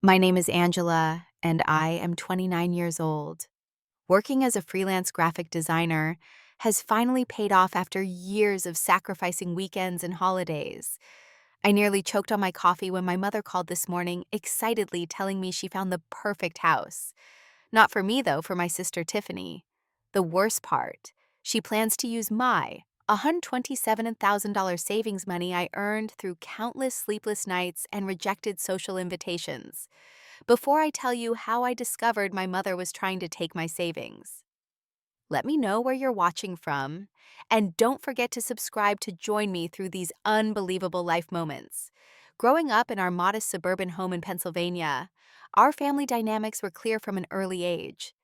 My name is Angela, and I am 29 years old. Working as a freelance graphic designer has finally paid off after years of sacrificing weekends and holidays. I nearly choked on my coffee when my mother called this morning, excitedly telling me she found the perfect house. Not for me, though, for my sister Tiffany. The worst part, she plans to use my $127,000 savings money I earned through countless sleepless nights and rejected social invitations. Before I tell you how I discovered my mother was trying to take my savings, let me know where you're watching from, and don't forget to subscribe to join me through these unbelievable life moments. Growing up in our modest suburban home in Pennsylvania, our family dynamics were clear from an early age.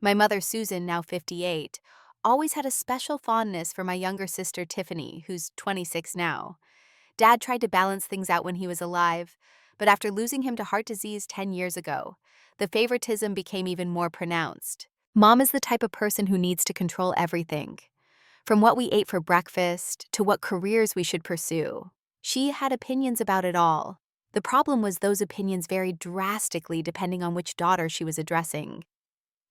My mother, Susan, now 58, always had a special fondness for my younger sister, Tiffany, who's 26 now. Dad tried to balance things out when he was alive, but after losing him to heart disease 10 years ago, the favoritism became even more pronounced. Mom is the type of person who needs to control everything, from what we ate for breakfast to what careers we should pursue. She had opinions about it all. The problem was those opinions varied drastically depending on which daughter she was addressing.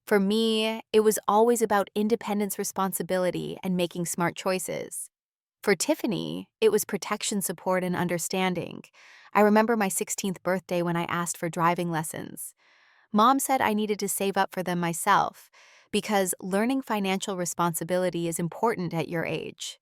For me, it was always about independence, responsibility, and making smart choices. For Tiffany, it was protection, support, and understanding. I remember my 16th birthday when I asked for driving lessons. Mom said I needed to save up for them myself because learning financial responsibility is important at your age.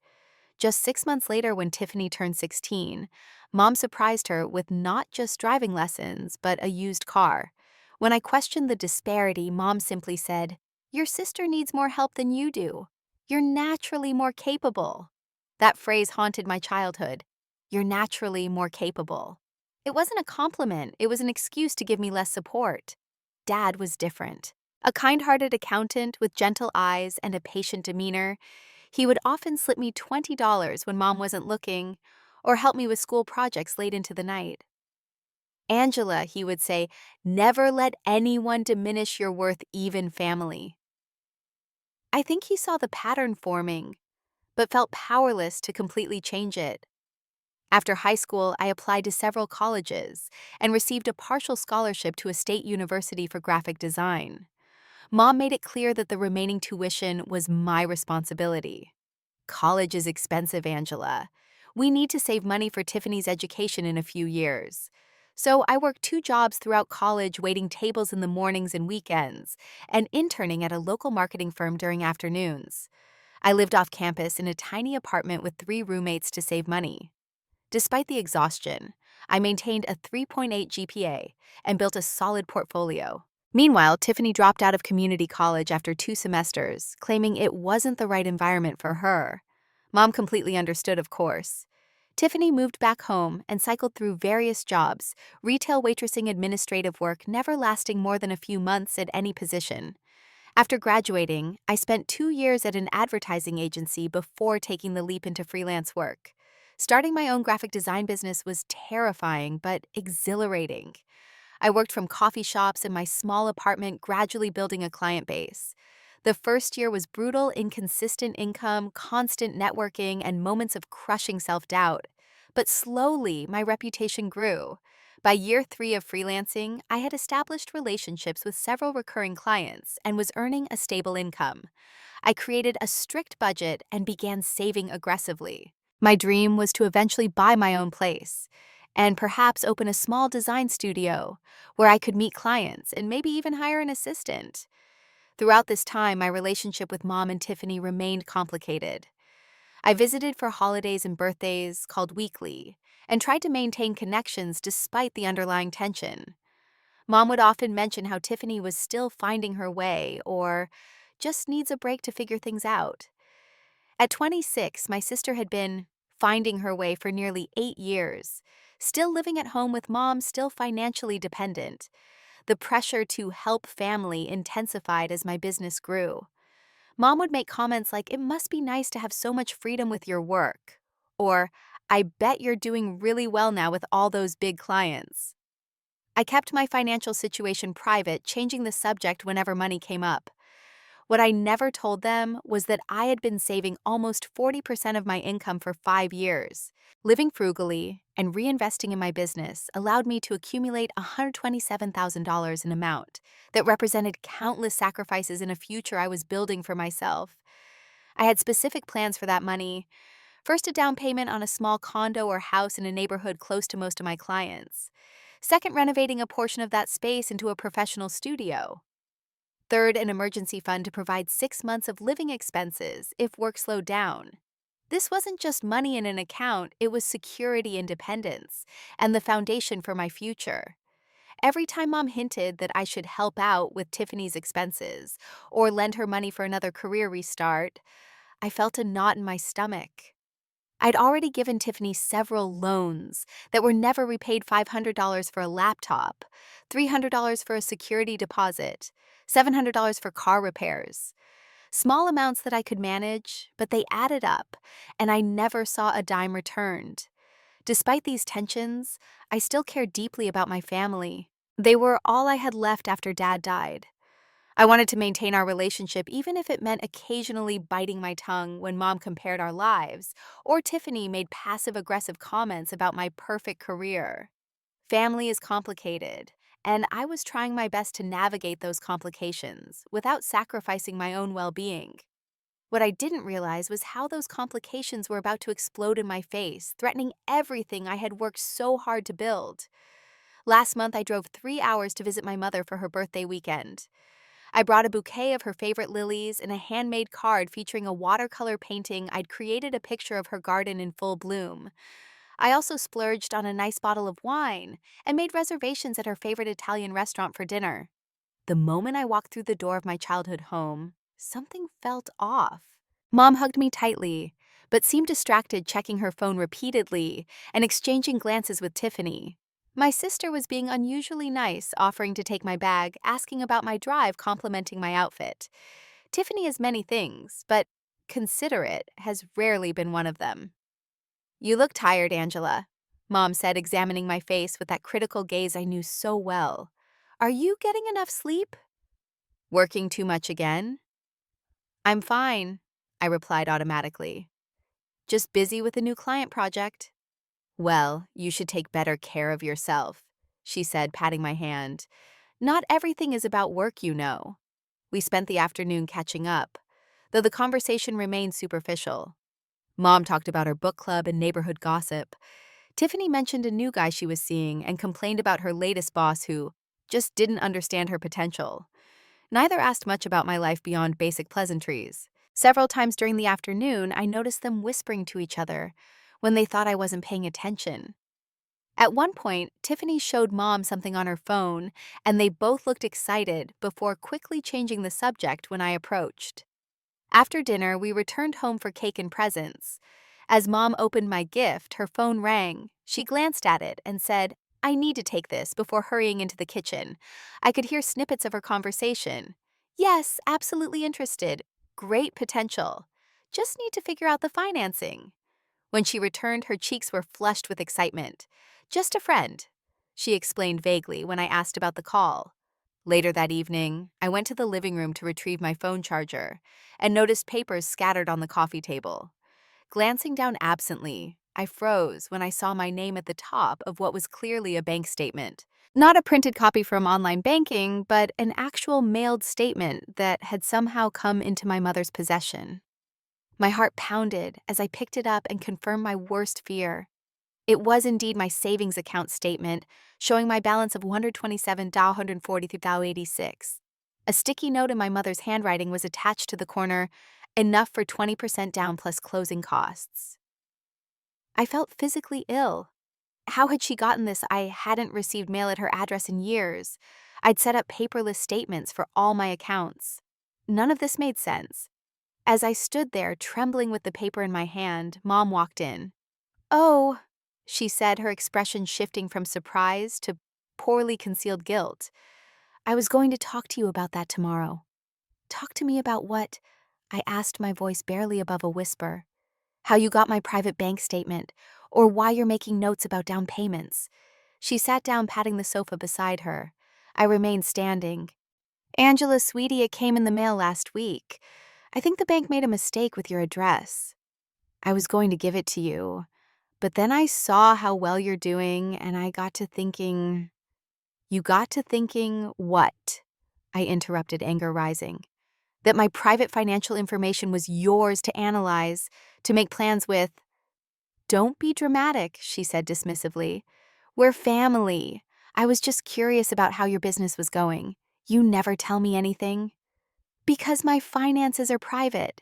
Just 6 months later, when Tiffany turned 16, Mom surprised her with not just driving lessons, but a used car. When I questioned the disparity, Mom simply said, "Your sister needs more help than you do. You're naturally more capable." That phrase haunted my childhood. You're naturally more capable. It wasn't a compliment, it was an excuse to give me less support. Dad was different. A kind-hearted accountant with gentle eyes and a patient demeanor, he would often slip me $20 when Mom wasn't looking, or help me with school projects late into the night. "Angela," he would say, "never let anyone diminish your worth, even family." I think he saw the pattern forming, but felt powerless to completely change it. After high school, I applied to several colleges and received a partial scholarship to a state university for graphic design. Mom made it clear that the remaining tuition was my responsibility. "College is expensive, Angela. We need to save money for Tiffany's education in a few years." So I worked 2 jobs throughout college, waiting tables in the mornings and weekends, and interning at a local marketing firm during afternoons. I lived off campus in a tiny apartment with 3 roommates to save money. Despite the exhaustion, I maintained a 3.8 GPA and built a solid portfolio. Meanwhile, Tiffany dropped out of community college after 2 semesters, claiming it wasn't the right environment for her. Mom completely understood, of course. Tiffany moved back home and cycled through various jobs, retail waitressing, administrative work, never lasting more than a few months at any position. After graduating, I spent 2 years at an advertising agency before taking the leap into freelance work. Starting my own graphic design business was terrifying but exhilarating. I worked from coffee shops in my small apartment, gradually building a client base. The first year was brutal, inconsistent income, constant networking, and moments of crushing self-doubt. But slowly, my reputation grew. By year 3 of freelancing, I had established relationships with several recurring clients and was earning a stable income. I created a strict budget and began saving aggressively. My dream was to eventually buy my own place and perhaps open a small design studio where I could meet clients and maybe even hire an assistant. Throughout this time, my relationship with Mom and Tiffany remained complicated. I visited for holidays and birthdays, called weekly, and tried to maintain connections despite the underlying tension. Mom would often mention how Tiffany was still finding her way or just needs a break to figure things out. At 26, my sister had been finding her way for nearly 8 years, still living at home with Mom, still financially dependent. The pressure to help family intensified as my business grew. Mom would make comments like, "It must be nice to have so much freedom with your work," or, "I bet you're doing really well now with all those big clients." I kept my financial situation private, changing the subject whenever money came up. What I never told them was that I had been saving almost 40% of my income for 5 years. Living frugally and reinvesting in my business allowed me to accumulate $127,000 in amount that represented countless sacrifices in a future I was building for myself. I had specific plans for that money. First, a down payment on a small condo or house in a neighborhood close to most of my clients. Second, renovating a portion of that space into a professional studio. Third, an emergency fund to provide 6 months of living expenses if work slowed down. This wasn't just money in an account, it was security independence and the foundation for my future. Every time Mom hinted that I should help out with Tiffany's expenses or lend her money for another career restart, I felt a knot in my stomach. I'd already given Tiffany several loans that were never repaid: $500 for a laptop, $300 for a security deposit, $700 for car repairs. Small amounts that I could manage, but they added up, and I never saw a dime returned. Despite these tensions, I still cared deeply about my family. They were all I had left after Dad died. I wanted to maintain our relationship even if it meant occasionally biting my tongue when Mom compared our lives, or Tiffany made passive-aggressive comments about my perfect career. Family is complicated, and I was trying my best to navigate those complications without sacrificing my own well-being. What I didn't realize was how those complications were about to explode in my face, threatening everything I had worked so hard to build. Last month, I drove 3 hours to visit my mother for her birthday weekend. I brought a bouquet of her favorite lilies and a handmade card featuring a watercolor painting I'd created a picture of her garden in full bloom. I also splurged on a nice bottle of wine and made reservations at her favorite Italian restaurant for dinner. The moment I walked through the door of my childhood home, something felt off. Mom hugged me tightly, but seemed distracted, checking her phone repeatedly and exchanging glances with Tiffany. My sister was being unusually nice, offering to take my bag, asking about my drive, complimenting my outfit. Tiffany is many things, but considerate has rarely been one of them. "You look tired, Angela," Mom said, examining my face with that critical gaze I knew so well. "Are you getting enough sleep? Working too much again?" "I'm fine," I replied automatically. "Just busy with a new client project." "Well, you should take better care of yourself," she said, patting my hand. "Not everything is about work, you know." We spent the afternoon catching up, though the conversation remained superficial. Mom talked about her book club and neighborhood gossip. Tiffany mentioned a new guy she was seeing and complained about her latest boss who just didn't understand her potential. Neither asked much about my life beyond basic pleasantries. Several times during the afternoon, I noticed them whispering to each other when they thought I wasn't paying attention. At one point, Tiffany showed Mom something on her phone, and they both looked excited before quickly changing the subject when I approached. After dinner, we returned home for cake and presents. As Mom opened my gift, her phone rang. She glanced at it and said, "I need to take this," before hurrying into the kitchen. I could hear snippets of her conversation. "Yes, absolutely interested. Great potential. Just need to figure out the financing." When she returned, her cheeks were flushed with excitement. "Just a friend," she explained vaguely when I asked about the call. Later that evening, I went to the living room to retrieve my phone charger and noticed papers scattered on the coffee table. Glancing down absently, I froze when I saw my name at the top of what was clearly a bank statement. Not a printed copy from online banking, but an actual mailed statement that had somehow come into my mother's possession. My heart pounded as I picked it up and confirmed my worst fear. It was indeed my savings account statement, showing my balance of $127,143.86. A sticky note in my mother's handwriting was attached to the corner, enough for 20% down plus closing costs. I felt physically ill. How had she gotten this? I hadn't received mail at her address in years. I'd set up paperless statements for all my accounts. None of this made sense. As I stood there, trembling with the paper in my hand, Mom walked in. "Oh," she said, her expression shifting from surprise to poorly concealed guilt. "I was going to talk to you about that tomorrow." "Talk to me about what?" I asked, my voice barely above a whisper. "How you got my private bank statement, or why you're making notes about down payments." She sat down, patting the sofa beside her. I remained standing. Angela, sweetie, it came in the mail last week. I think the bank made a mistake with your address. I was going to give it to you, but then I saw how well you're doing and I got to thinking. You got to thinking what? I interrupted, anger rising. That my private financial information was yours to analyze, to make plans with. Don't be dramatic, she said dismissively. We're family. I was just curious about how your business was going. You never tell me anything. Because my finances are private.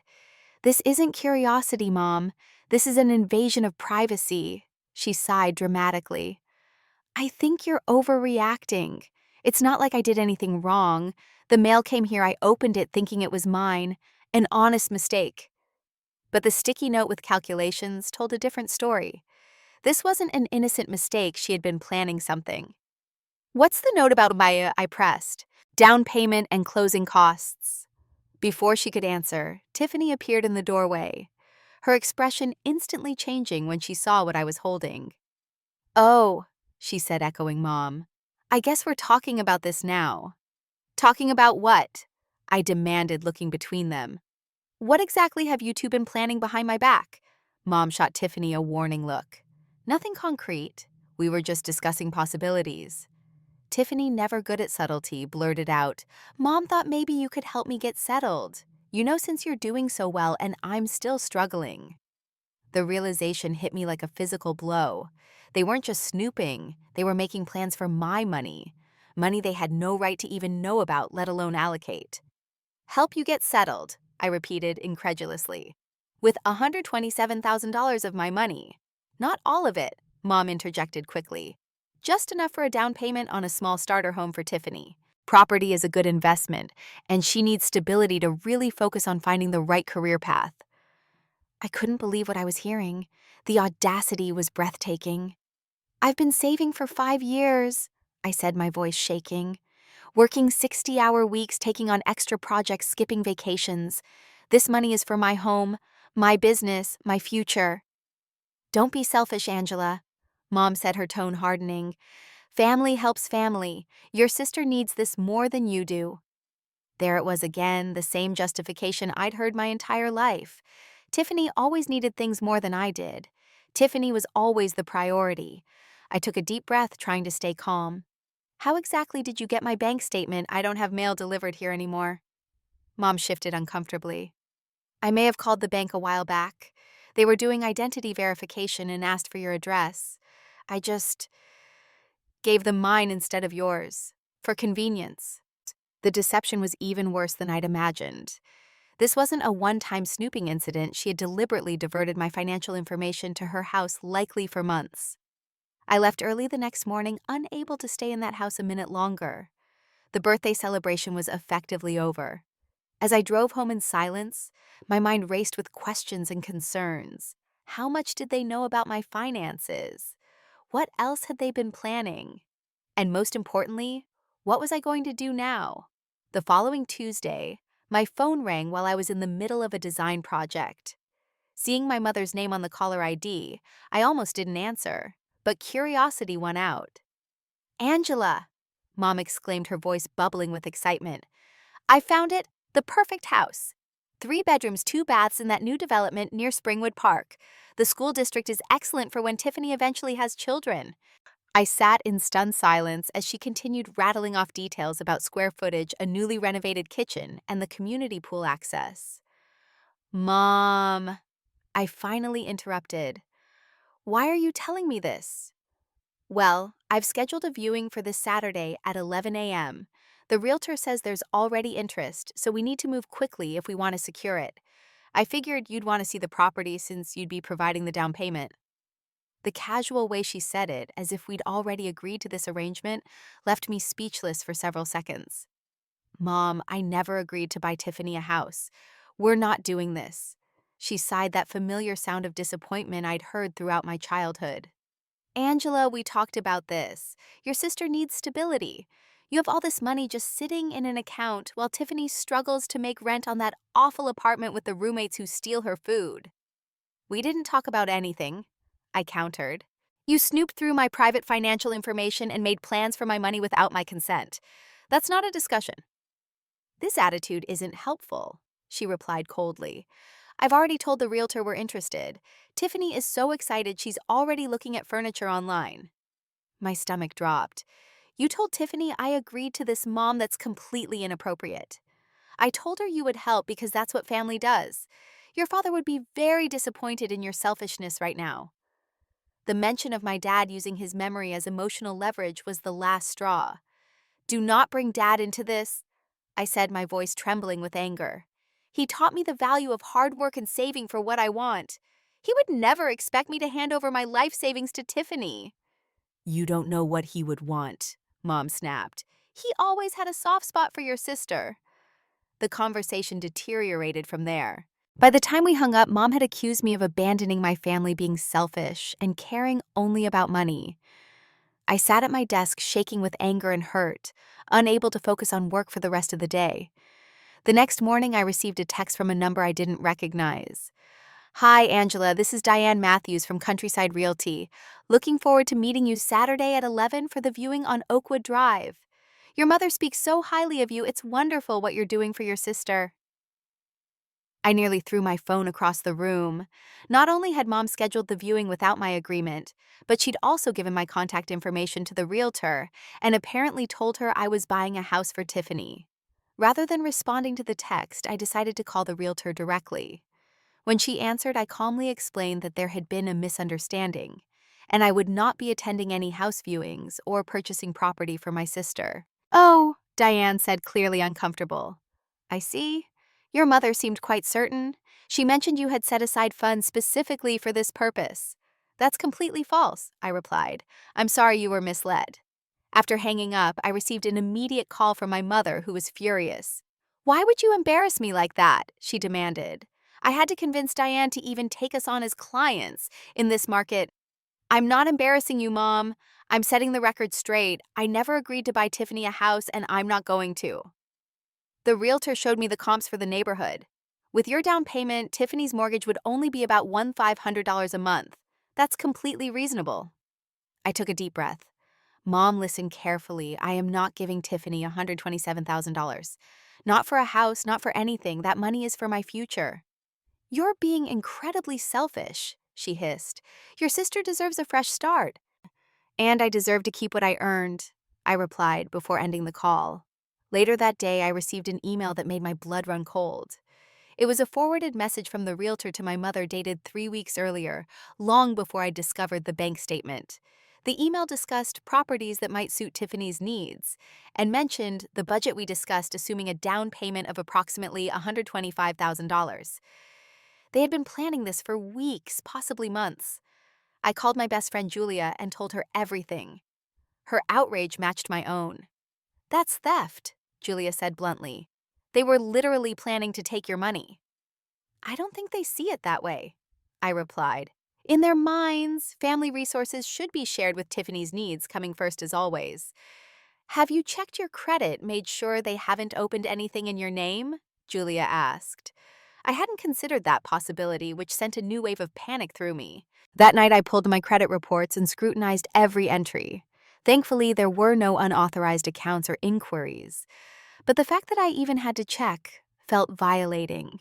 This isn't curiosity, Mom. This is an invasion of privacy. She sighed dramatically. I think you're overreacting. It's not like I did anything wrong. The mail came here, I opened it thinking it was mine. An honest mistake. But the sticky note with calculations told a different story. This wasn't an innocent mistake, she had been planning something. What's the note about, Maya? I pressed. Down payment and closing costs. Before she could answer, Tiffany appeared in the doorway, her expression instantly changing when she saw what I was holding. Oh, she said, echoing Mom. I guess we're talking about this now. Talking about what? I demanded, looking between them. What exactly have you two been planning behind my back? Mom shot Tiffany a warning look. Nothing concrete. We were just discussing possibilities. Tiffany, never good at subtlety, blurted out, Mom thought maybe you could help me get settled. You know, since you're doing so well and I'm still struggling. The realization hit me like a physical blow. They weren't just snooping, they were making plans for my money. Money they had no right to even know about, let alone allocate. Help you get settled, I repeated incredulously. With $127,000 of my money. Not all of it, Mom interjected quickly. Just enough for a down payment on a small starter home for Tiffany. Property is a good investment, and she needs stability to really focus on finding the right career path. I couldn't believe what I was hearing. The audacity was breathtaking. I've been saving for 5 years, I said, my voice shaking. Working 60-hour weeks, taking on extra projects, skipping vacations. This money is for my home, my business, my future. Don't be selfish, Angela, Mom said, her tone hardening. Family helps family. Your sister needs this more than you do. There it was again, the same justification I'd heard my entire life. Tiffany always needed things more than I did. Tiffany was always the priority. I took a deep breath, trying to stay calm. How exactly did you get my bank statement? I don't have mail delivered here anymore. Mom shifted uncomfortably. I may have called the bank a while back. They were doing identity verification and asked for your address. I just gave them mine instead of yours, for convenience. The deception was even worse than I'd imagined. This wasn't a one-time snooping incident. She had deliberately diverted my financial information to her house, likely for months. I left early the next morning, unable to stay in that house a minute longer. The birthday celebration was effectively over. As I drove home in silence, my mind raced with questions and concerns. How much did they know about my finances? What else had they been planning? And most importantly, what was I going to do now? The following Tuesday, my phone rang while I was in the middle of a design project. Seeing my mother's name on the caller ID, I almost didn't answer, but curiosity won out. Angela, Mom exclaimed, her voice bubbling with excitement. I found it, the perfect house. 3 bedrooms, 2 baths in that new development near Springwood Park. The school district is excellent for when Tiffany eventually has children. I sat in stunned silence as she continued rattling off details about square footage, a newly renovated kitchen, and the community pool access. Mom, I finally interrupted. Why are you telling me this? Well, I've scheduled a viewing for this Saturday at 11 a.m. The realtor says there's already interest, so we need to move quickly if we want to secure it. I figured you'd want to see the property since you'd be providing the down payment. The casual way she said it, as if we'd already agreed to this arrangement, left me speechless for several seconds. Mom, I never agreed to buy Tiffany a house. We're not doing this. She sighed, that familiar sound of disappointment I'd heard throughout my childhood. Angela, we talked about this. Your sister needs stability. You have all this money just sitting in an account while Tiffany struggles to make rent on that awful apartment with the roommates who steal her food. We didn't talk about anything, I countered. You snooped through my private financial information and made plans for my money without my consent. That's not a discussion. This attitude isn't helpful, she replied coldly. I've already told the realtor we're interested. Tiffany is so excited she's already looking at furniture online. My stomach dropped. You told Tiffany I agreed to this, mom? That's completely inappropriate. I told her you would help because that's what family does. Your father would be very disappointed in your selfishness right now. The mention of my dad using his memory as emotional leverage was the last straw. Do not bring dad into this, I said, my voice trembling with anger. He taught me the value of hard work and saving for what I want. He would never expect me to hand over my life savings to Tiffany. You don't know what he would want, Mom snapped. He always had a soft spot for your sister. The conversation deteriorated from there. By the time we hung up, Mom had accused me of abandoning my family, being selfish, and caring only about money. I sat at my desk shaking with anger and hurt, unable to focus on work for the rest of the day. The next morning, I received a text from a number I didn't recognize. Hi, Angela, this is Diane Matthews from Countryside Realty. Looking forward to meeting you Saturday at 11 for the viewing on Oakwood Drive. Your mother speaks so highly of you. It's wonderful what you're doing for your sister. I nearly threw my phone across the room. Not only had Mom scheduled the viewing without my agreement, but she'd also given my contact information to the realtor and apparently told her I was buying a house for Tiffany. Rather than responding to the text, I decided to call the realtor directly. When she answered, I calmly explained that there had been a misunderstanding, and I would not be attending any house viewings or purchasing property for my sister. Oh, Diane said, clearly uncomfortable. I see. Your mother seemed quite certain. She mentioned you had set aside funds specifically for this purpose. That's completely false, I replied. I'm sorry you were misled. After hanging up, I received an immediate call from my mother, who was furious. Why would you embarrass me like that? She demanded. I had to convince Diane to even take us on as clients in this market. I'm not embarrassing you, Mom. I'm setting the record straight. I never agreed to buy Tiffany a house, and I'm not going to. The realtor showed me the comps for the neighborhood. With your down payment, Tiffany's mortgage would only be about $1,500 a month. That's completely reasonable. I took a deep breath. Mom, listen carefully. I am not giving Tiffany $127,000. Not for a house, not for anything. That money is for my future. You're being incredibly selfish, she hissed. Your sister deserves a fresh start. And I deserve to keep what I earned, I replied before ending the call. Later that day, I received an email that made my blood run cold. It was a forwarded message from the realtor to my mother dated 3 weeks earlier, long before I discovered the bank statement. The email discussed properties that might suit Tiffany's needs and mentioned the budget we discussed, assuming a down payment of approximately $125,000. They had been planning this for weeks, possibly months. I called my best friend Julia and told her everything. Her outrage matched my own. That's theft, Julia said bluntly. They were literally planning to take your money. I don't think they see it that way, I replied. In their minds, family resources should be shared, with Tiffany's needs coming first as always. Have you checked your credit, made sure they haven't opened anything in your name? Julia asked. I hadn't considered that possibility, which sent a new wave of panic through me. That night, I pulled my credit reports and scrutinized every entry. Thankfully, there were no unauthorized accounts or inquiries. But the fact that I even had to check felt violating.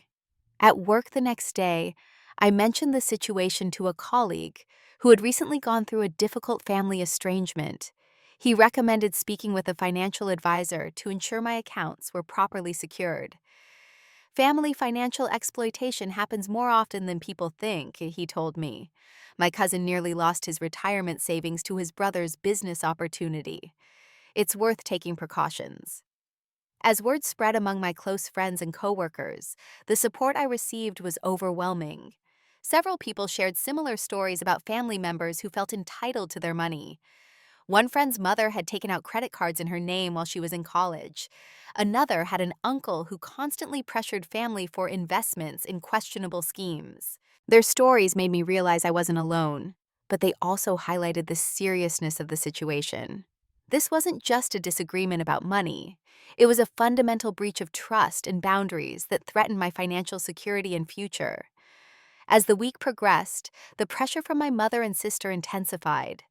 At work the next day, I mentioned the situation to a colleague who had recently gone through a difficult family estrangement. He recommended speaking with a financial advisor to ensure my accounts were properly secured. Family financial exploitation happens more often than people think, he told me. My cousin nearly lost his retirement savings to his brother's business opportunity. It's worth taking precautions. As word spread among my close friends and coworkers, the support I received was overwhelming. Several people shared similar stories about family members who felt entitled to their money. One friend's mother had taken out credit cards in her name while she was in college. Another had an uncle who constantly pressured family for investments in questionable schemes. Their stories made me realize I wasn't alone, but they also highlighted the seriousness of the situation. This wasn't just a disagreement about money. It was a fundamental breach of trust and boundaries that threatened my financial security and future. As the week progressed, the pressure from my mother and sister intensified.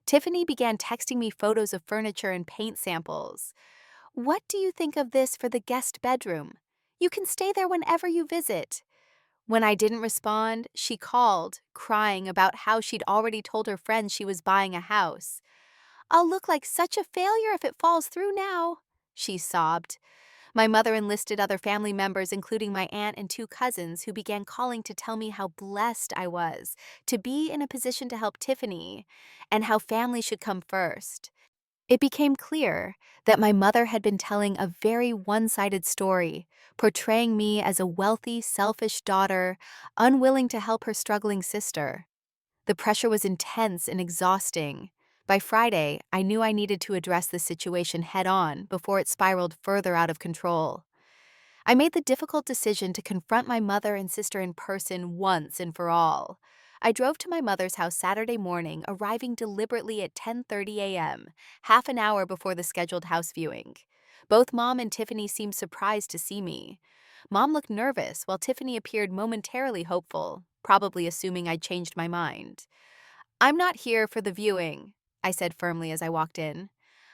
Tiffany began texting me photos of furniture and paint samples. What do you think of this for the guest bedroom? You can stay there whenever you visit. When I didn't respond, she called, crying about how she'd already told her friends she was buying a house. I'll look like such a failure if it falls through now, she sobbed. My mother enlisted other family members, including my aunt and two cousins, who began calling to tell me how blessed I was to be in a position to help Tiffany and how family should come first. It became clear that my mother had been telling a very one-sided story, portraying me as a wealthy, selfish daughter, unwilling to help her struggling sister. The pressure was intense and exhausting. By Friday, I knew I needed to address the situation head-on before it spiraled further out of control. I made the difficult decision to confront my mother and sister in person once and for all. I drove to my mother's house Saturday morning, arriving deliberately at 10:30 a.m., half an hour before the scheduled house viewing. Both Mom and Tiffany seemed surprised to see me. Mom looked nervous, while Tiffany appeared momentarily hopeful, probably assuming I'd changed my mind. "I'm not here for the viewing," I said firmly as I walked in.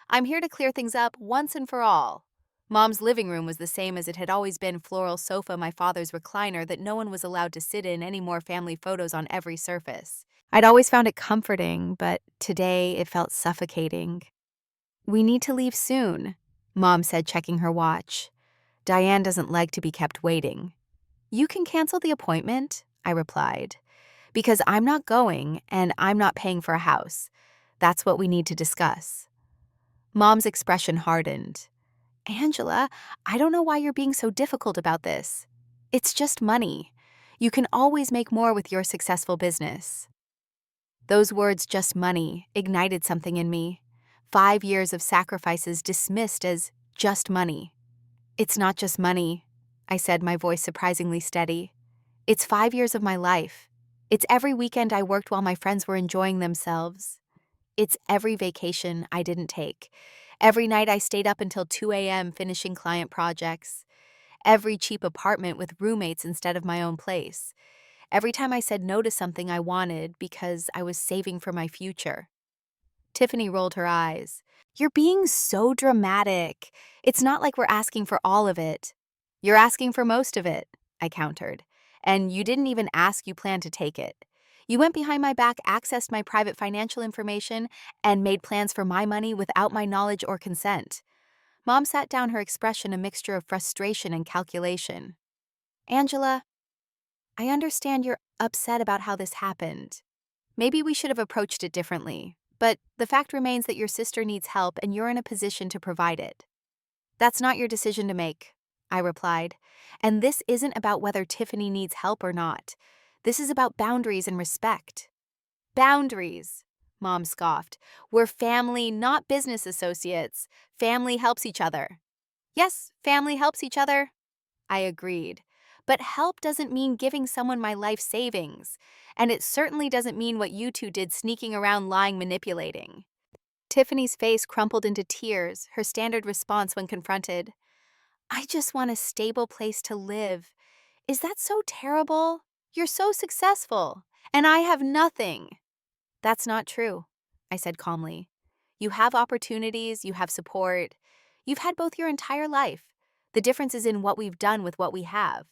"I'm here to clear things up once and for all." Mom's living room was the same as it had always been: floral sofa, my father's recliner that no one was allowed to sit in, any more family photos on every surface. I'd always found it comforting, but today it felt suffocating. "We need to leave soon," Mom said, checking her watch. "Diane doesn't like to be kept waiting." "You can cancel the appointment," I replied, "because I'm not going and I'm not paying for a house. That's what we need to discuss." Mom's expression hardened. "Angela, I don't know why you're being so difficult about this. It's just money. You can always make more with your successful business." Those words, "just money," ignited something in me. 5 years of sacrifices dismissed as just money. "It's not just money," I said, my voice surprisingly steady. "It's 5 years of my life. It's every weekend I worked while my friends were enjoying themselves. It's every vacation I didn't take. Every night I stayed up until 2 a.m. finishing client projects. Every cheap apartment with roommates instead of my own place. Every time I said no to something I wanted because I was saving for my future." Tiffany rolled her eyes. "You're being so dramatic. It's not like we're asking for all of it." "You're asking for most of it," I countered. "And you didn't even ask, you planned to take it. You went behind my back, accessed my private financial information, and made plans for my money without my knowledge or consent." Mom sat down, her expression a mixture of frustration and calculation. "Angela, I understand you're upset about how this happened. Maybe we should have approached it differently, but the fact remains that your sister needs help and you're in a position to provide it." "That's not your decision to make," I replied. "And this isn't about whether Tiffany needs help or not. This is about boundaries and respect." "Boundaries," Mom scoffed. "We're family, not business associates. Family helps each other." "Yes, family helps each other," I agreed. "But help doesn't mean giving someone my life savings. And it certainly doesn't mean what you two did, sneaking around, lying, manipulating." Tiffany's face crumpled into tears, her standard response when confronted. "I just want a stable place to live. Is that so terrible? You're so successful, and I have nothing." "That's not true," I said calmly. "You have opportunities, you have support. You've had both your entire life. The difference is in what we've done with what we have."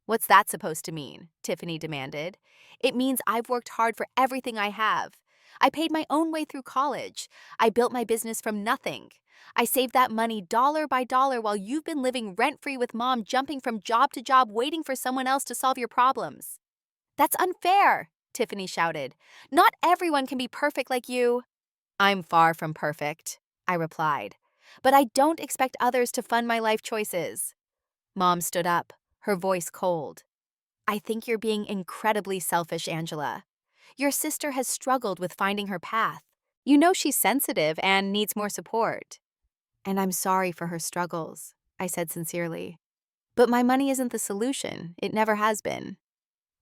"What's that supposed to mean?" Tiffany demanded. "It means I've worked hard for everything I have. I paid my own way through college. I built my business from nothing. I saved that money dollar by dollar while you've been living rent-free with Mom, jumping from job to job, waiting for someone else to solve your problems." "That's unfair," Tiffany shouted. "Not everyone can be perfect like you." "I'm far from perfect," I replied. "But I don't expect others to fund my life choices." Mom stood up, her voice cold. "I think you're being incredibly selfish, Angela. Your sister has struggled with finding her path. You know she's sensitive and needs more support." "And I'm sorry for her struggles," I said sincerely. "But my money isn't the solution. It never has been."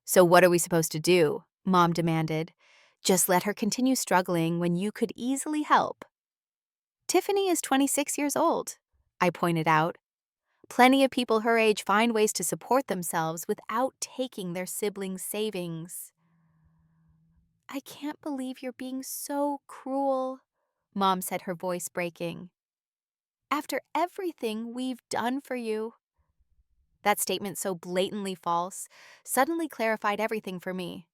"So what are we supposed to do?" Mom demanded. "Just let her continue struggling when you could easily help." "Tiffany is 26 years old," I pointed out. "Plenty of people her age find ways to support themselves without taking their siblings' savings." "I can't believe you're being so cruel," Mom said, her voice breaking. After everything we've done for you. That statement, so blatantly false, suddenly clarified everything for me.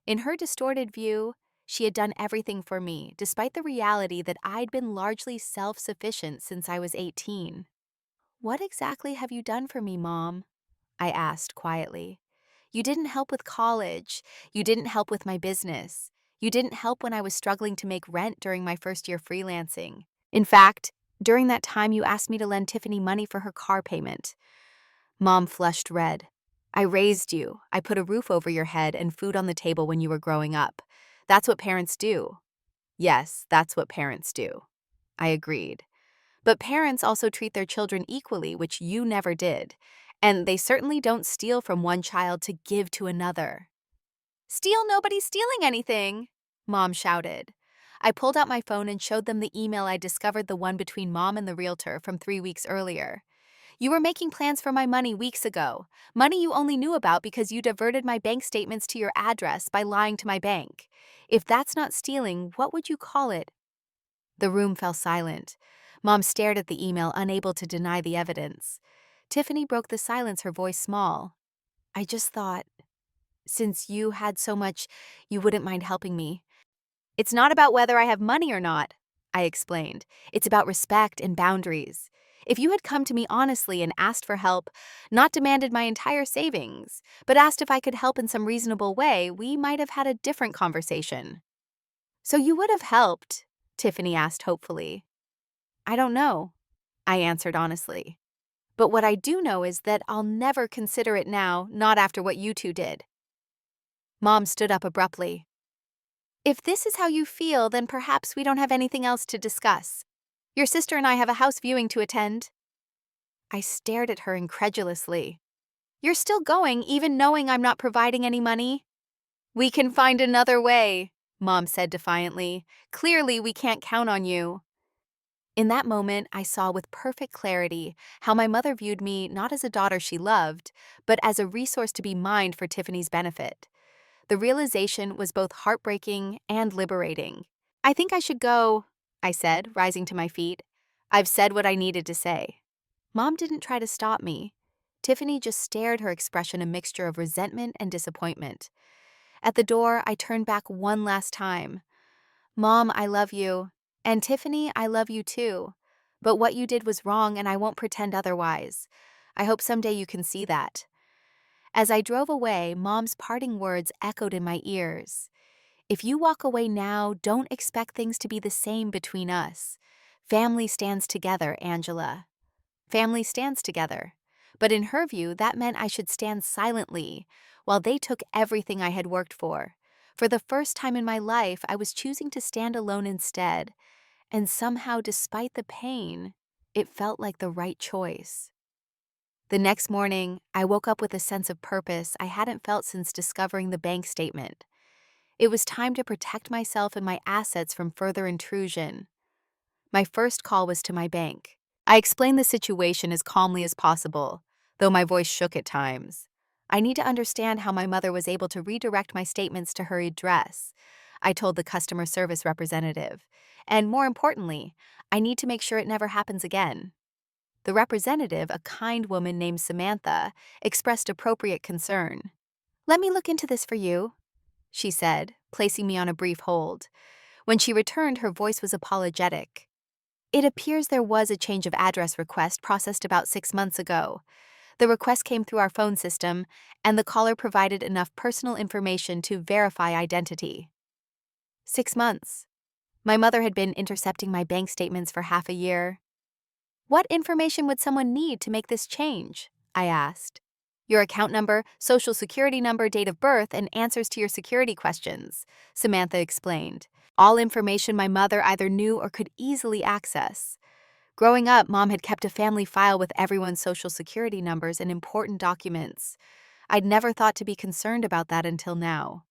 In her distorted view, she had done everything for me, despite the reality that I'd been largely self-sufficient since I was 18. "What exactly have you done for me, Mom?" I asked quietly. "You didn't help with college. You didn't help with my business. You didn't help when I was struggling to make rent during my first year freelancing. In fact, during that time you asked me to lend Tiffany money for her car payment." Mom flushed red. "I raised you. I put a roof over your head and food on the table when you were growing up. That's what parents do." "Yes, that's what parents do." I agreed. "But parents also treat their children equally, which you never did. And they certainly don't steal from one child to give to another." "Steal? Nobody's stealing anything," Mom shouted. I pulled out my phone and showed them the email I discovered, the one between Mom and the realtor from 3 weeks earlier. "You were making plans for my money weeks ago. Money you only knew about because you diverted my bank statements to your address by lying to my bank. If that's not stealing, what would you call it?" The room fell silent. Mom stared at the email, unable to deny the evidence. Tiffany broke the silence, her voice small. "I just thought, since you had so much, you wouldn't mind helping me." "It's not about whether I have money or not," I explained. "It's about respect and boundaries. If you had come to me honestly and asked for help, not demanded my entire savings, but asked if I could help in some reasonable way, we might have had a different conversation." "So you would have helped?" Tiffany asked hopefully. "I don't know," I answered honestly. "But what I do know is that I'll never consider it now, not after what you two did." Mom stood up abruptly. "If this is how you feel, then perhaps we don't have anything else to discuss. Your sister and I have a house viewing to attend." I stared at her incredulously. "You're still going, even knowing I'm not providing any money?" "We can find another way," Mom said defiantly. "Clearly, we can't count on you." In that moment, I saw with perfect clarity how my mother viewed me not as a daughter she loved, but as a resource to be mined for Tiffany's benefit. The realization was both heartbreaking and liberating. "I think I should go," I said, rising to my feet. "I've said what I needed to say." Mom didn't try to stop me. Tiffany just stared, her expression a mixture of resentment and disappointment. At the door, I turned back one last time. "Mom, I love you. And Tiffany, I love you too. But what you did was wrong, and I won't pretend otherwise. I hope someday you can see that." As I drove away, Mom's parting words echoed in my ears. "If you walk away now, don't expect things to be the same between us. Family stands together, Angela." Family stands together. But in her view, that meant I should stand silently, while they took everything I had worked for. For the first time in my life, I was choosing to stand alone instead, and somehow, despite the pain, it felt like the right choice. The next morning, I woke up with a sense of purpose I hadn't felt since discovering the bank statement. It was time to protect myself and my assets from further intrusion. My first call was to my bank. I explained the situation as calmly as possible, though my voice shook at times. "I need to understand how my mother was able to redirect my statements to her address," I told the customer service representative. "And more importantly, I need to make sure it never happens again." The representative, a kind woman named Samantha, expressed appropriate concern. "Let me look into this for you," she said, placing me on a brief hold. When she returned, her voice was apologetic. "It appears there was a change of address request processed about 6 months ago. The request came through our phone system, and the caller provided enough personal information to verify identity." 6 months. My mother had been intercepting my bank statements for half a year. "What information would someone need to make this change?" I asked. "Your account number, social security number, date of birth, and answers to your security questions," Samantha explained. All information my mother either knew or could easily access. Growing up, Mom had kept a family file with everyone's social security numbers and important documents. I'd never thought to be concerned about that until now.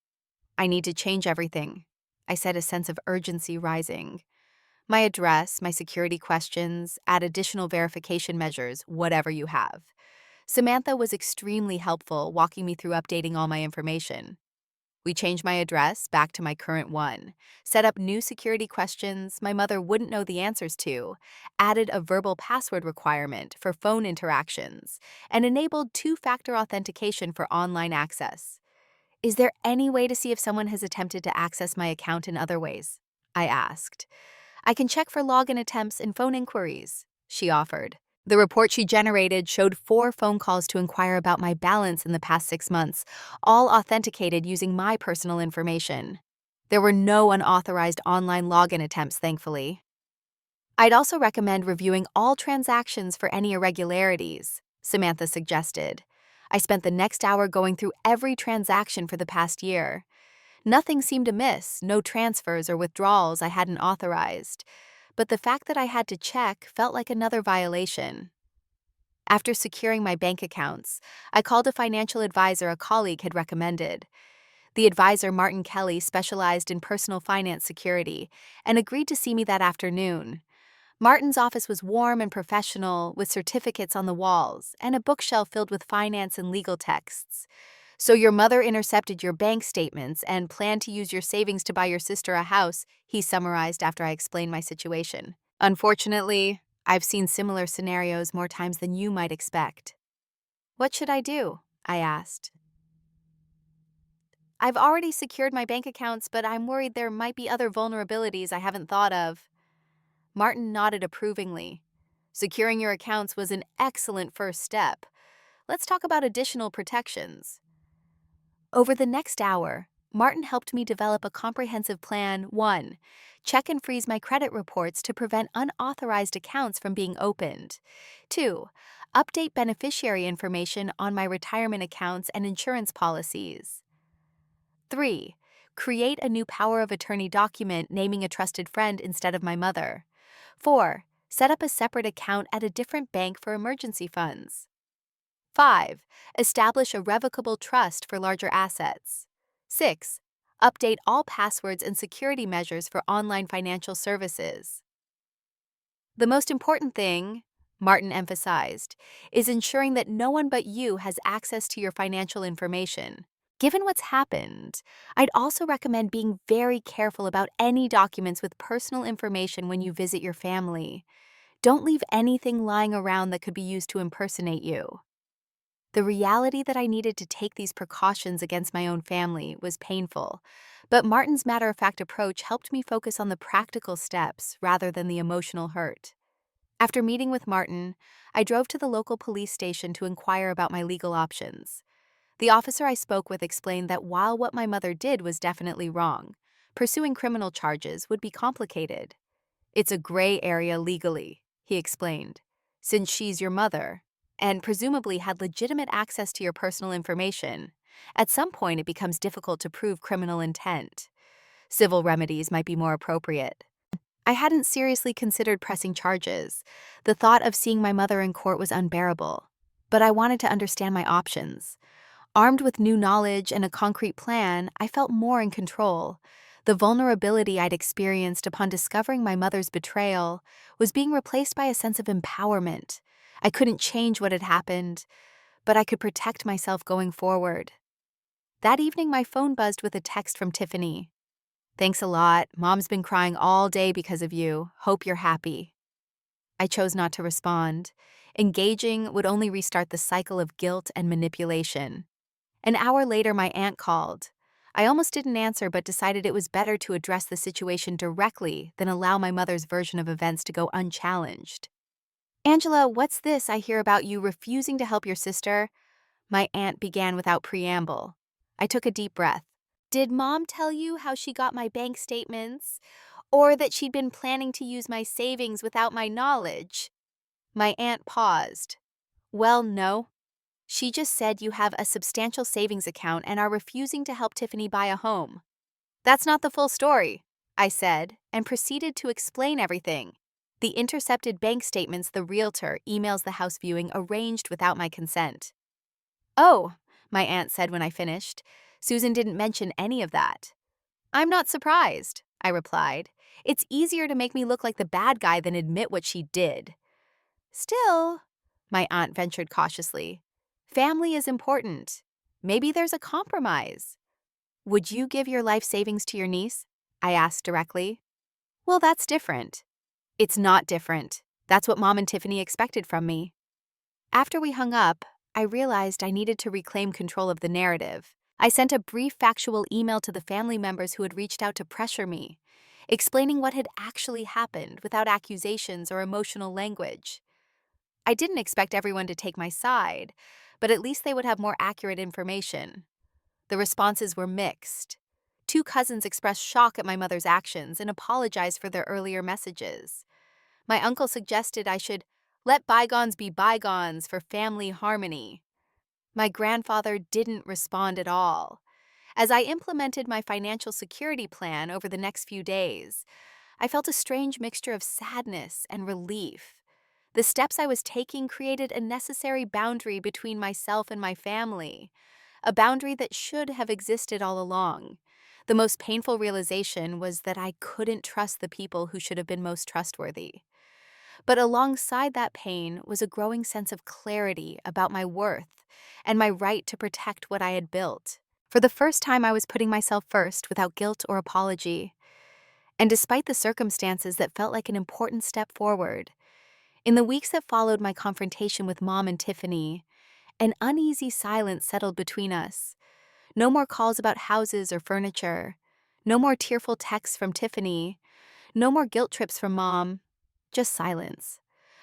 "I need to change everything," I said, a sense of urgency rising. "My address, my security questions, add additional verification measures, whatever you have." Samantha was extremely helpful, walking me through updating all my information. We changed my address back to my current one, set up new security questions my mother wouldn't know the answers to, added a verbal password requirement for phone interactions, and enabled two-factor authentication for online access. Is there any way to see if someone has attempted to access my account in other ways? I asked. I can check for login attempts and phone inquiries, she offered. The report she generated showed 4 phone calls to inquire about my balance in the past 6 months, all authenticated using my personal information. There were no unauthorized online login attempts, thankfully. I'd also recommend reviewing all transactions for any irregularities, Samantha suggested. I spent the next hour going through every transaction for the past year. Nothing seemed amiss, no transfers or withdrawals I hadn't authorized. But the fact that I had to check felt like another violation. After securing my bank accounts, I called a financial advisor a colleague had recommended. The advisor, Martin Kelly, specialized in personal finance security and agreed to see me that afternoon. Martin's office was warm and professional, with certificates on the walls and a bookshelf filled with finance and legal texts. So your mother intercepted your bank statements and planned to use your savings to buy your sister a house, he summarized after I explained my situation. Unfortunately, I've seen similar scenarios more times than you might expect. What should I do? I asked. I've already secured my bank accounts, but I'm worried there might be other vulnerabilities I haven't thought of. Martin nodded approvingly. Securing your accounts was an excellent first step. Let's talk about additional protections. Over the next hour, Martin helped me develop a comprehensive plan. 1. Check and freeze my credit reports to prevent unauthorized accounts from being opened. 2. Update beneficiary information on my retirement accounts and insurance policies. 3. Create a new power of attorney document naming a trusted friend instead of my mother. 4. Set up a separate account at a different bank for emergency funds. 5. Establish a revocable trust for larger assets. 6. Update all passwords and security measures for online financial services. The most important thing, Martin emphasized, is ensuring that no one but you has access to your financial information. Given what's happened, I'd also recommend being very careful about any documents with personal information when you visit your family. Don't leave anything lying around that could be used to impersonate you. The reality that I needed to take these precautions against my own family was painful, but Martin's matter-of-fact approach helped me focus on the practical steps rather than the emotional hurt. After meeting with Martin, I drove to the local police station to inquire about my legal options. The officer I spoke with explained that while what my mother did was definitely wrong, pursuing criminal charges would be complicated. It's a gray area legally, he explained, since she's your mother, and presumably had legitimate access to your personal information. At some point, it becomes difficult to prove criminal intent. Civil remedies might be more appropriate. I hadn't seriously considered pressing charges. The thought of seeing my mother in court was unbearable, but I wanted to understand my options. Armed with new knowledge and a concrete plan, I felt more in control. The vulnerability I'd experienced upon discovering my mother's betrayal was being replaced by a sense of empowerment. I couldn't change what had happened, but I could protect myself going forward. That evening, my phone buzzed with a text from Tiffany. "Thanks a lot. Mom's been crying all day because of you. Hope you're happy." I chose not to respond. Engaging would only restart the cycle of guilt and manipulation. An hour later, my aunt called. I almost didn't answer, but decided it was better to address the situation directly than allow my mother's version of events to go unchallenged. "Angela, what's this I hear about you refusing to help your sister?" My aunt began without preamble. I took a deep breath. "Did Mom tell you how she got my bank statements? Or that she'd been planning to use my savings without my knowledge?" My aunt paused. "Well, no. She just said you have a substantial savings account and are refusing to help Tiffany buy a home." "That's not the full story," I said, and proceeded to explain everything. The intercepted bank statements the realtor emails the house viewing arranged without my consent. "Oh," my aunt said when I finished. "Susan didn't mention any of that." "I'm not surprised," I replied. "It's easier to make me look like the bad guy than admit what she did." "Still," my aunt ventured cautiously, "family is important. Maybe there's a compromise." "Would you give your life savings to your niece?" I asked directly. "Well, that's different." "It's not different. That's what Mom and Tiffany expected from me." After we hung up, I realized I needed to reclaim control of the narrative. I sent a brief factual email to the family members who had reached out to pressure me, explaining what had actually happened without accusations or emotional language. I didn't expect everyone to take my side, but at least they would have more accurate information. The responses were mixed. Two cousins expressed shock at my mother's actions and apologized for their earlier messages. My uncle suggested I should let bygones be bygones for family harmony. My grandfather didn't respond at all. As I implemented my financial security plan over the next few days, I felt a strange mixture of sadness and relief. The steps I was taking created a necessary boundary between myself and my family, a boundary that should have existed all along. The most painful realization was that I couldn't trust the people who should have been most trustworthy. But alongside that pain was a growing sense of clarity about my worth and my right to protect what I had built. For the first time, I was putting myself first without guilt or apology. And despite the circumstances that felt like an important step forward, in the weeks that followed my confrontation with Mom and Tiffany, an uneasy silence settled between us. No more calls about houses or furniture. No more tearful texts from Tiffany. No more guilt trips from Mom. Just silence.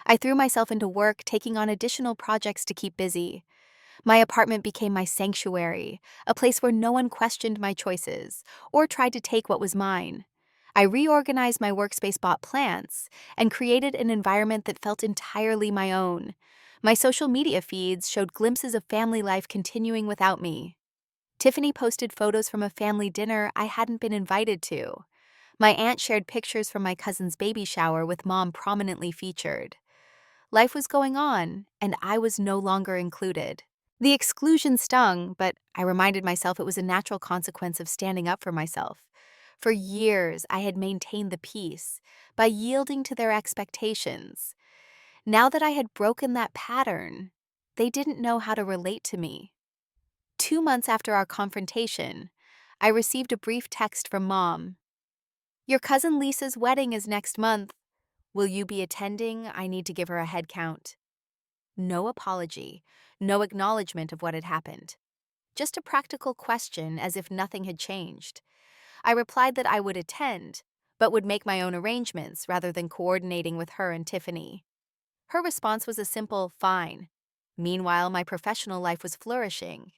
I threw myself into work, taking on additional projects to keep busy. My apartment became my sanctuary, a place where no one questioned my choices or tried to take what was mine. I reorganized my workspace, bought plants, and created an environment that felt entirely my own. My social media feeds showed glimpses of family life continuing without me. Tiffany posted photos from a family dinner I hadn't been invited to. My aunt shared pictures from my cousin's baby shower with Mom prominently featured. Life was going on, and I was no longer included. The exclusion stung, but I reminded myself it was a natural consequence of standing up for myself. For years, I had maintained the peace by yielding to their expectations. Now that I had broken that pattern, they didn't know how to relate to me. 2 months after our confrontation, I received a brief text from Mom. "Your cousin Lisa's wedding is next month. Will you be attending? I need to give her a head count." No apology, no acknowledgement of what had happened. Just a practical question as if nothing had changed. I replied that I would attend, but would make my own arrangements rather than coordinating with her and Tiffany. Her response was a simple "fine." Meanwhile, my professional life was flourishing.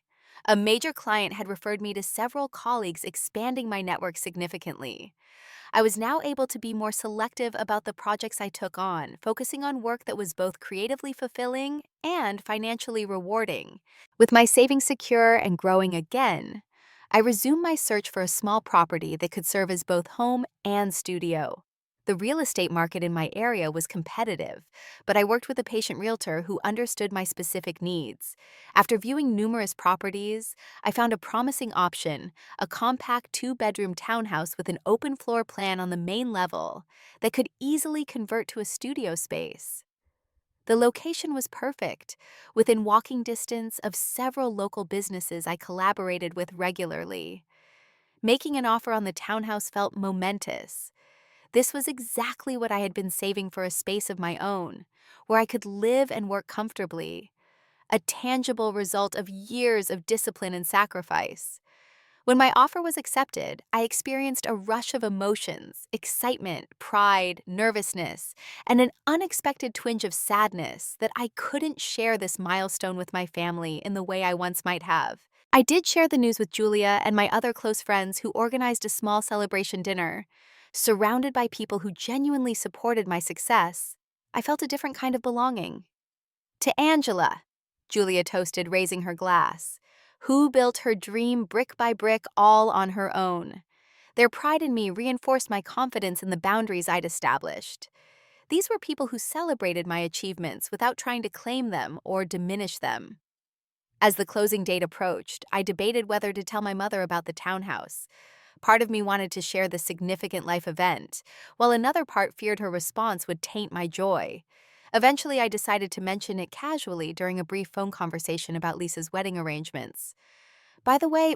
A major client had referred me to several colleagues, expanding my network significantly. I was now able to be more selective about the projects I took on, focusing on work that was both creatively fulfilling and financially rewarding. With my savings secure and growing again, I resumed my search for a small property that could serve as both home and studio. The real estate market in my area was competitive, but I worked with a patient realtor who understood my specific needs. After viewing numerous properties, I found a promising option, a compact 2-bedroom townhouse with an open floor plan on the main level that could easily convert to a studio space. The location was perfect, within walking distance of several local businesses I collaborated with regularly. Making an offer on the townhouse felt momentous. This was exactly what I had been saving for, a space of my own, where I could live and work comfortably, a tangible result of years of discipline and sacrifice. When my offer was accepted, I experienced a rush of emotions: excitement, pride, nervousness, and an unexpected twinge of sadness that I couldn't share this milestone with my family in the way I once might have. I did share the news with Julia and my other close friends, who organized a small celebration dinner. Surrounded by people who genuinely supported my success, I felt a different kind of belonging. "To Angela," Julia toasted, raising her glass, "who built her dream brick by brick all on her own." Their pride in me reinforced my confidence in the boundaries I'd established. These were people who celebrated my achievements without trying to claim them or diminish them. As the closing date approached, I debated whether to tell my mother about the townhouse. Part of me wanted to share the significant life event, while another part feared her response would taint my joy. Eventually, I decided to mention it casually during a brief phone conversation about Lisa's wedding arrangements. "By the way,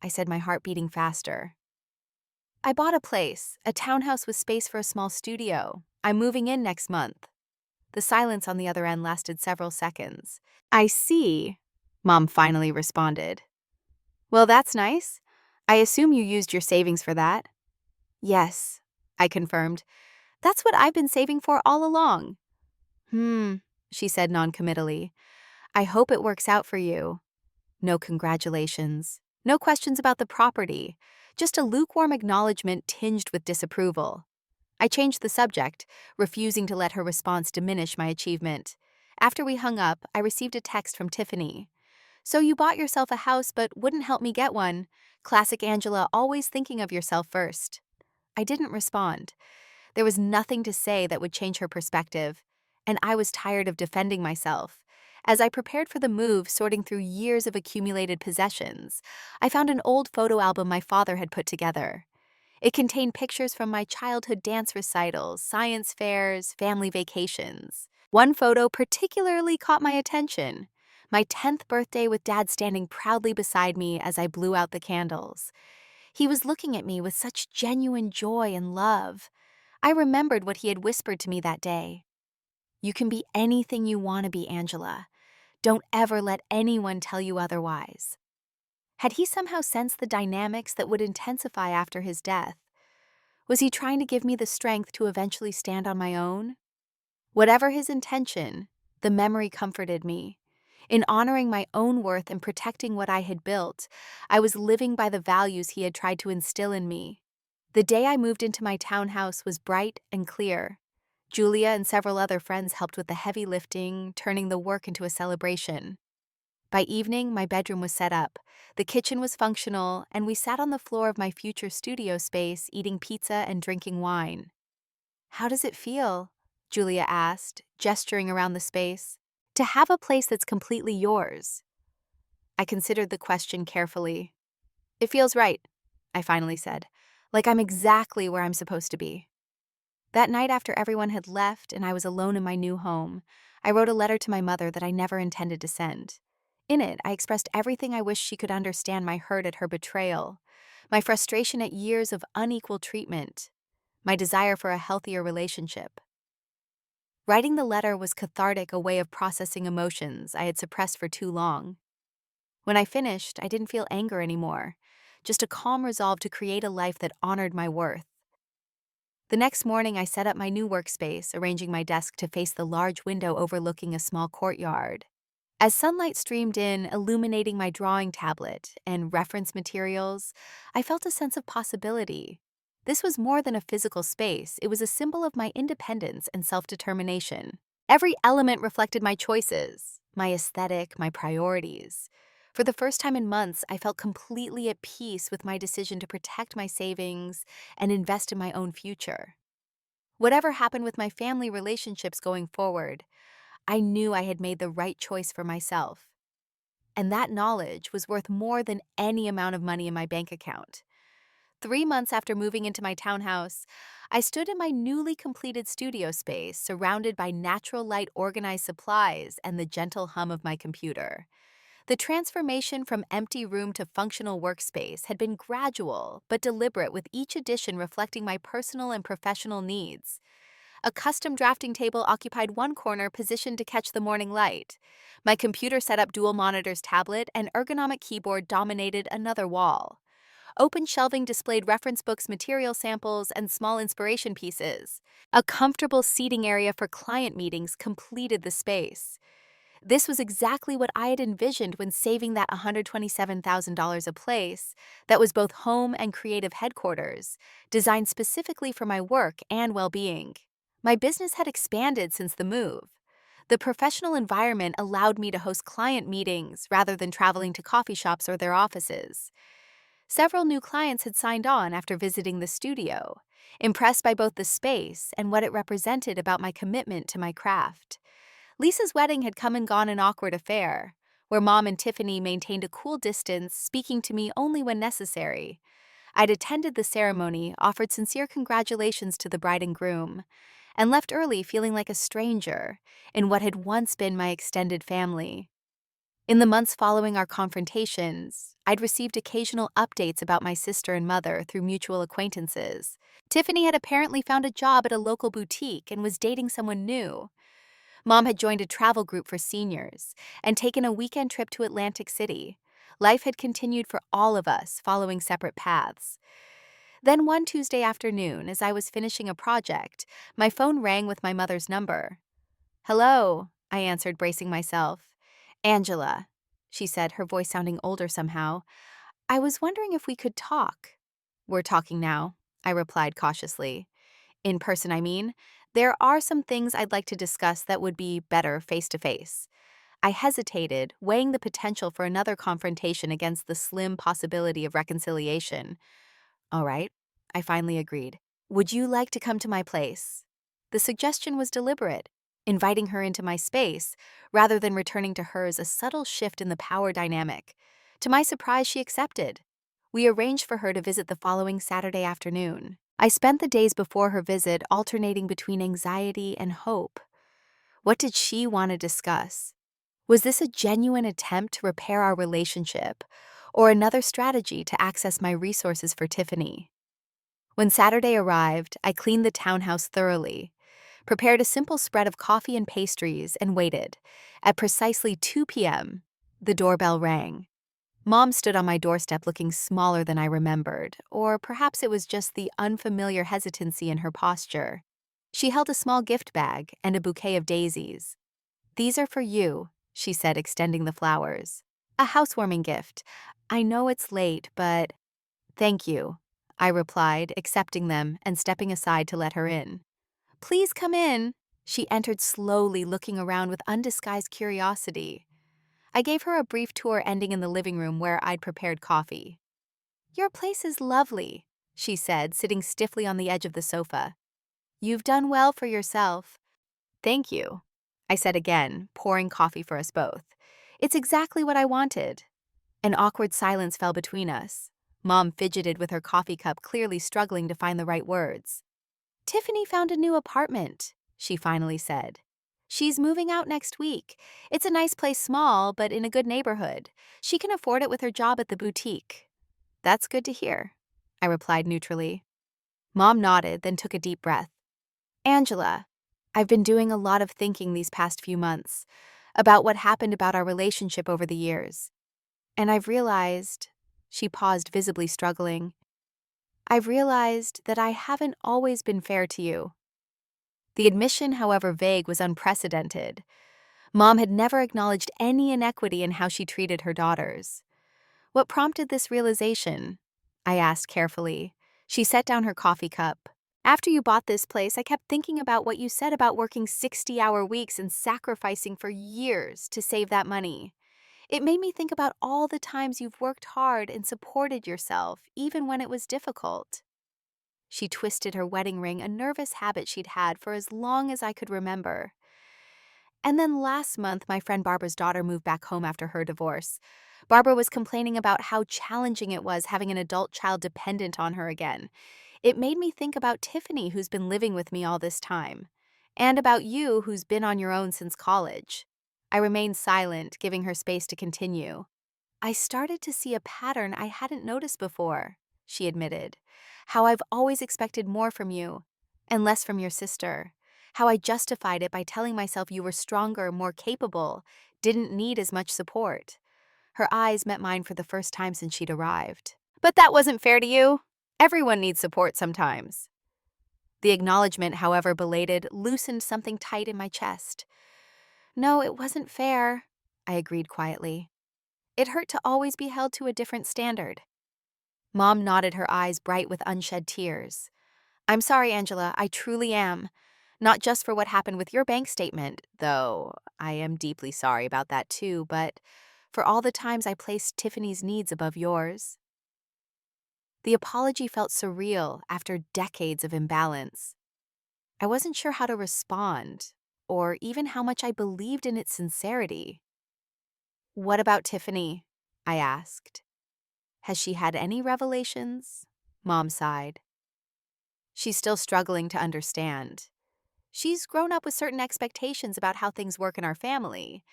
I said, my heart beating faster. I bought a place, a townhouse with space for a small studio. I'm moving in next month. The silence on the other end lasted several seconds. I see, Mom finally responded. Well, that's nice. I assume you used your savings for that. Yes, I confirmed. That's what I've been saving for all along. She said noncommittally. I hope it works out for you. No congratulations. No questions about the property. Just a lukewarm acknowledgement tinged with disapproval. I changed the subject, refusing to let her response diminish my achievement. After we hung up, I received a text from Tiffany. So you bought yourself a house but wouldn't help me get one. Classic Angela, always thinking of yourself first. I didn't respond. There was nothing to say that would change her perspective, and I was tired of defending myself. As I prepared for the move, sorting through years of accumulated possessions, I found an old photo album my father had put together. It contained pictures from my childhood dance recitals, science fairs, family vacations. One photo particularly caught my attention. My 10th birthday with Dad standing proudly beside me as I blew out the candles. He was looking at me with such genuine joy and love. I remembered what he had whispered to me that day. You can be anything you want to be, Angela. Don't ever let anyone tell you otherwise. Had he somehow sensed the dynamics that would intensify after his death? Was he trying to give me the strength to eventually stand on my own? Whatever his intention, the memory comforted me. In honoring my own worth and protecting what I had built, I was living by the values he had tried to instill in me. The day I moved into my townhouse was bright and clear. Julia and several other friends helped with the heavy lifting, turning the work into a celebration. By evening, my bedroom was set up. The kitchen was functional, and we sat on the floor of my future studio space, eating pizza and drinking wine. How does it feel? Julia asked, gesturing around the space. To have a place that's completely yours. I considered the question carefully. It feels right, I finally said, like I'm exactly where I'm supposed to be. That night after everyone had left and I was alone in my new home, I wrote a letter to my mother that I never intended to send. In it, I expressed everything I wished she could understand: my hurt at her betrayal, my frustration at years of unequal treatment, my desire for a healthier relationship. Writing the letter was cathartic, a way of processing emotions I had suppressed for too long. When I finished, I didn't feel anger anymore, just a calm resolve to create a life that honored my worth. The next morning, I set up my new workspace, arranging my desk to face the large window overlooking a small courtyard. As sunlight streamed in, illuminating my drawing tablet and reference materials, I felt a sense of possibility. This was more than a physical space, it was a symbol of my independence and self-determination. Every element reflected my choices, my aesthetic, my priorities. For the first time in months, I felt completely at peace with my decision to protect my savings and invest in my own future. Whatever happened with my family relationships going forward, I knew I had made the right choice for myself. And that knowledge was worth more than any amount of money in my bank account. 3 months after moving into my townhouse, I stood in my newly completed studio space, surrounded by natural light, organized supplies, and the gentle hum of my computer. The transformation from empty room to functional workspace had been gradual but deliberate, with each addition reflecting my personal and professional needs. A custom drafting table occupied one corner, positioned to catch the morning light. My computer setup, dual monitors tablet, and ergonomic keyboard dominated another wall. Open shelving displayed reference books, material samples, and small inspiration pieces. A comfortable seating area for client meetings completed the space. This was exactly what I had envisioned when saving that $127,000 a place that was both home and creative headquarters, designed specifically for my work and well-being. My business had expanded since the move. The professional environment allowed me to host client meetings rather than traveling to coffee shops or their offices. Several new clients had signed on after visiting the studio, impressed by both the space and what it represented about my commitment to my craft. Lisa's wedding had come and gone, an awkward affair, where Mom and Tiffany maintained a cool distance, speaking to me only when necessary. I'd attended the ceremony, offered sincere congratulations to the bride and groom, and left early feeling like a stranger in what had once been my extended family. In the months following our confrontations, I'd received occasional updates about my sister and mother through mutual acquaintances. Tiffany had apparently found a job at a local boutique and was dating someone new. Mom had joined a travel group for seniors and taken a weekend trip to Atlantic City. Life had continued for all of us, following separate paths. Then one Tuesday afternoon, as I was finishing a project, my phone rang with my mother's number. "Hello," I answered, bracing myself. "Angela," she said, her voice sounding older somehow. "I was wondering if we could talk." "We're talking now," I replied cautiously. "In person, I mean. There are some things I'd like to discuss that would be better face to face." I hesitated, weighing the potential for another confrontation against the slim possibility of reconciliation. "All right," I finally agreed. "Would you like to come to my place?" The suggestion was deliberate, inviting her into my space rather than returning to hers, a subtle shift in the power dynamic. To my surprise, she accepted. We arranged for her to visit the following Saturday afternoon. I spent the days before her visit alternating between anxiety and hope. What did she want to discuss? Was this a genuine attempt to repair our relationship, or another strategy to access my resources for Tiffany? When Saturday arrived, I cleaned the townhouse thoroughly, prepared a simple spread of coffee and pastries, and waited. At precisely 2 p.m., the doorbell rang. Mom stood on my doorstep looking smaller than I remembered, or perhaps it was just the unfamiliar hesitancy in her posture. She held a small gift bag and a bouquet of daisies. "These are for you," she said, extending the flowers. "A housewarming gift. I know it's late, but—" "Thank you," I replied, accepting them and stepping aside to let her in. "Please come in." She entered slowly, looking around with undisguised curiosity. I gave her a brief tour, ending in the living room where I'd prepared coffee. "Your place is lovely," she said, sitting stiffly on the edge of the sofa. "You've done well for yourself." "Thank you," I said again, pouring coffee for us both. "It's exactly what I wanted." An awkward silence fell between us. Mom fidgeted with her coffee cup, clearly struggling to find the right words. "Tiffany found a new apartment," she finally said. "She's moving out next week. It's a nice place, small, but in a good neighborhood. She can afford it with her job at the boutique." "That's good to hear," I replied neutrally. Mom nodded, then took a deep breath. "Angela, I've been doing a lot of thinking these past few months about what happened about our relationship over the years. And I've realized," she paused, visibly struggling, "I've realized that I haven't always been fair to you." The admission, however vague, was unprecedented. Mom had never acknowledged any inequity in how she treated her daughters. "What prompted this realization?" I asked carefully. She set down her coffee cup. "After you bought this place, I kept thinking about what you said about working 60-hour weeks and sacrificing for years to save that money. It made me think about all the times you've worked hard and supported yourself, even when it was difficult." She twisted her wedding ring, a nervous habit she'd had for as long as I could remember. "And then last month, my friend Barbara's daughter moved back home after her divorce. Barbara was complaining about how challenging it was having an adult child dependent on her again. It made me think about Tiffany, who's been living with me all this time, and about you, who's been on your own since college." I remained silent, giving her space to continue. "I started to see a pattern I hadn't noticed before," she admitted. "How I've always expected more from you, and less from your sister. How I justified it by telling myself you were stronger, more capable, didn't need as much support." Her eyes met mine for the first time since she'd arrived. "But that wasn't fair to you. Everyone needs support sometimes." The acknowledgement, however belated, loosened something tight in my chest. "No, it wasn't fair," I agreed quietly. "It hurt to always be held to a different standard." Mom nodded, her eyes bright with unshed tears. "I'm sorry, Angela, I truly am. Not just for what happened with your bank statement, though I am deeply sorry about that too, but for all the times I placed Tiffany's needs above yours." The apology felt surreal after decades of imbalance. I wasn't sure how to respond, or even how much I believed in its sincerity. "What about Tiffany?" I asked. "Has she had any revelations?" Mom sighed. "She's still struggling to understand. She's grown up with certain expectations about how things work in our family,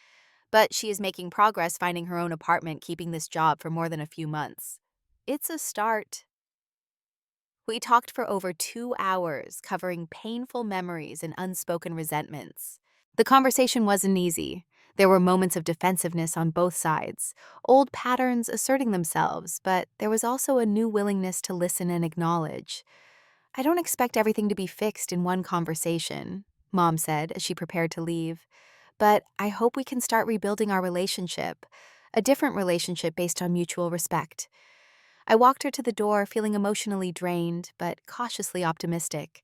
but she is making progress finding her own apartment, keeping this job for more than a few months. It's a start. We talked for over 2 hours, covering painful memories and unspoken resentments. The conversation wasn't easy. There were moments of defensiveness on both sides, old patterns asserting themselves, but there was also a new willingness to listen and acknowledge. I don't expect everything to be fixed in one conversation, Mom said as she prepared to leave. But I hope we can start rebuilding our relationship, a different relationship based on mutual respect. I walked her to the door feeling emotionally drained, but cautiously optimistic.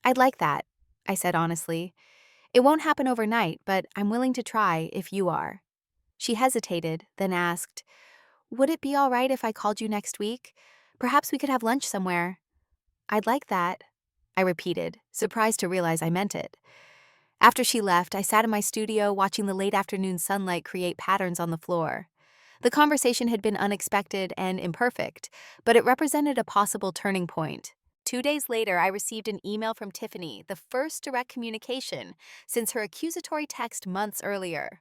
I'd like that, I said honestly. It won't happen overnight, but I'm willing to try if you are. She hesitated, then asked, Would it be all right if I called you next week? Perhaps we could have lunch somewhere. I'd like that, I repeated, surprised to realize I meant it. After she left, I sat in my studio watching the late afternoon sunlight create patterns on the floor. The conversation had been unexpected and imperfect, but it represented a possible turning point. 2 days later, I received an email from Tiffany, the first direct communication since her accusatory text months earlier.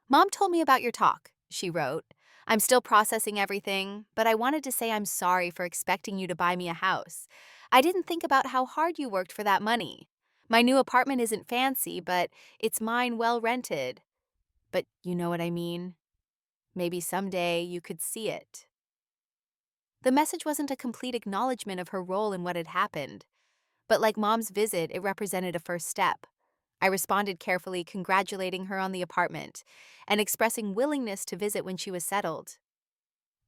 Mom told me about your talk, she wrote. I'm still processing everything, but I wanted to say I'm sorry for expecting you to buy me a house. I didn't think about how hard you worked for that money. My new apartment isn't fancy, but it's mine well rented. But you know what I mean? Maybe someday you could see it. The message wasn't a complete acknowledgement of her role in what had happened, but like Mom's visit, it represented a first step. I responded carefully, congratulating her on the apartment and expressing willingness to visit when she was settled.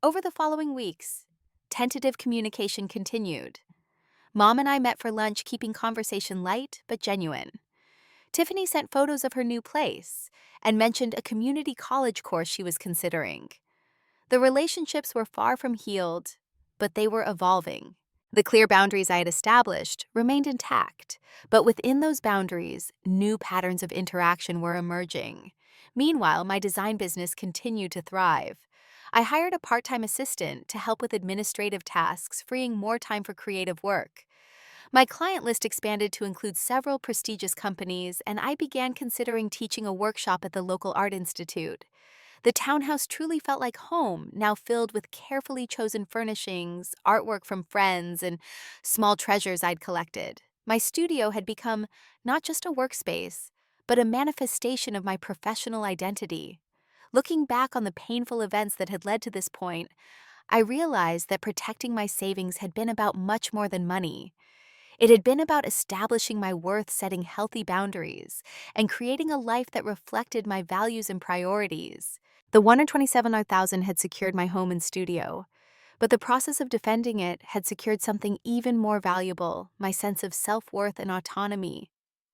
Over the following weeks, tentative communication continued. Mom and I met for lunch, keeping conversation light but genuine. Tiffany sent photos of her new place and mentioned a community college course she was considering. The relationships were far from healed, but they were evolving. The clear boundaries I had established remained intact, but within those boundaries, new patterns of interaction were emerging. Meanwhile, my design business continued to thrive. I hired a part-time assistant to help with administrative tasks, freeing more time for creative work. My client list expanded to include several prestigious companies, and I began considering teaching a workshop at the local art institute. The townhouse truly felt like home, now filled with carefully chosen furnishings, artwork from friends, and small treasures I'd collected. My studio had become not just a workspace, but a manifestation of my professional identity. Looking back on the painful events that had led to this point, I realized that protecting my savings had been about much more than money. It had been about establishing my worth, setting healthy boundaries, and creating a life that reflected my values and priorities. The $127,000 had secured my home and studio, but the process of defending it had secured something even more valuable, my sense of self-worth and autonomy.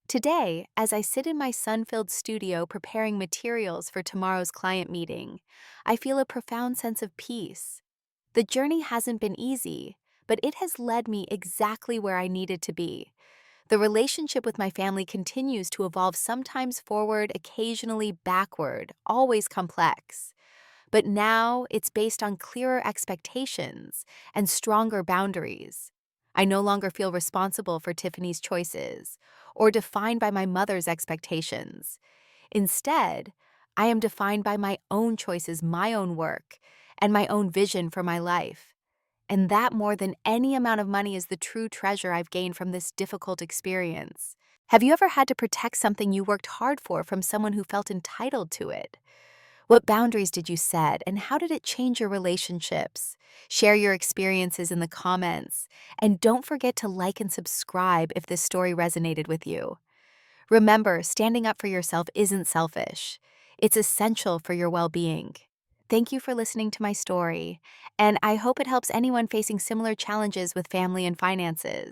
Today, as I sit in my sun-filled studio preparing materials for tomorrow's client meeting, I feel a profound sense of peace. The journey hasn't been easy, but it has led me exactly where I needed to be. The relationship with my family continues to evolve, sometimes forward, occasionally backward, always complex. But now it's based on clearer expectations and stronger boundaries. I no longer feel responsible for Tiffany's choices or defined by my mother's expectations. Instead, I am defined by my own choices, my own work, and my own vision for my life. And that, more than any amount of money, is the true treasure I've gained from this difficult experience. Have you ever had to protect something you worked hard for from someone who felt entitled to it? What boundaries did you set, and how did it change your relationships? Share your experiences in the comments, and don't forget to like and subscribe if this story resonated with you. Remember, standing up for yourself isn't selfish. It's essential for your well-being. Thank you for listening to my story, and I hope it helps anyone facing similar challenges with family and finances.